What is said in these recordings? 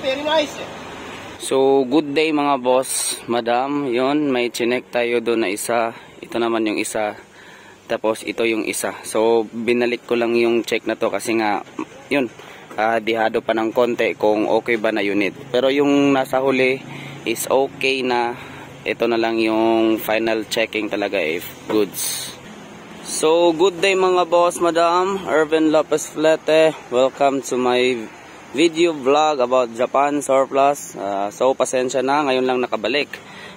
very nice. So, good day mga boss, madam. Yun, may chinek tayo doon na isa. Ito naman yung isa. Tapos, ito yung isa. So, binalik ko lang yung check na to kasi nga, yun, dihado pa ng konti kung okay ba na unit. Pero yung nasa huli is okay na. Ito na lang yung final checking talaga if goods. So, good day mga boss, madam. Ervin Lopez Flete. Welcome to my video vlog about Japan surplus. So pasensya na, ngayon lang nakabalik.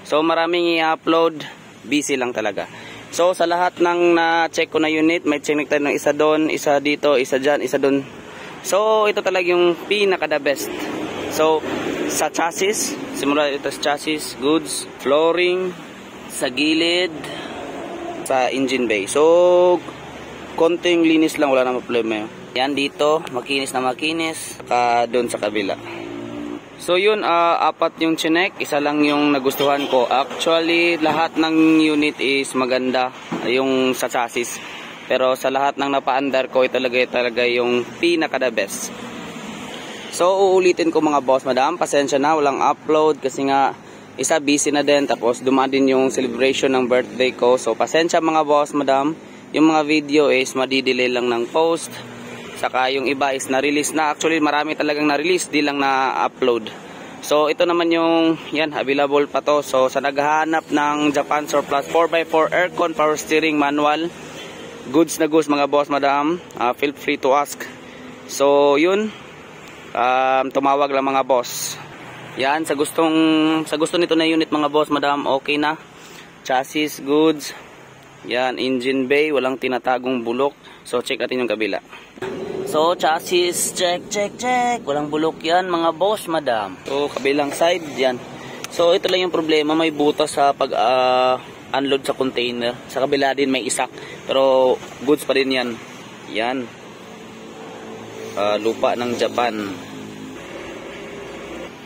So maraming i-upload, busy lang talaga. So sa lahat ng na-check ko na unit, may check tayo ng isa doon, isa dito, isa dyan, isa doon. So ito talaga yung pinaka the best. So sa chassis, simula ito sa chassis, goods, flooring, sa gilid, sa engine bay. So konting linis lang, wala na problema yun. Yan dito, makinis na makinis, saka doon sa kabila. So yun, apat yung chinek, isa lang yung nagustuhan ko. Actually, lahat ng unit is maganda, yung sa chassis. Pero sa lahat ng napaandar ko, ito talaga yung pinaka the best. So uulitin ko mga boss, madam, pasensya na, walang upload kasi nga isa busy na din. Tapos dumaan din yung celebration ng birthday ko. So pasensya mga boss, madam, yung mga video is madidelay lang ng post. Saka yung iba is na-release na. Actually marami talagang na-release, di lang na-upload. So ito naman yung, yan, available pa to. So sa naghahanap ng Japan surplus 4x4 aircon power steering manual, goods na goods mga boss, madam, feel free to ask. So yun, tumawag lang mga boss. Yan, sa gusto nito na unit mga boss, madam, okay na. Chassis, goods. Yan, engine bay, walang tinatagong bulok. So check natin yung kabila. So chassis, check. Walang bulok yan mga boss, madam. So kabilang side, yan. So ito lang yung problema, may butas sa pag unload sa container. Sa kabila din may isak, pero goods pa din yan. Yan, lupa ng Japan.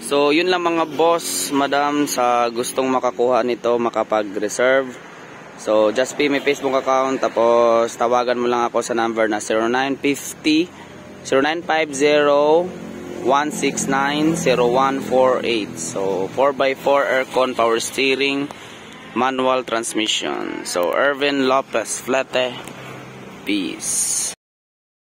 So yun lang mga boss, madam, sa gustong makakuha nito, makapag-reserve. So just pay my Facebook account, tapos tawagan mo lang ako sa number na 0950-169-0148. So 4x4 aircon power steering manual transmission. So Ervin Lopez Flete, peace.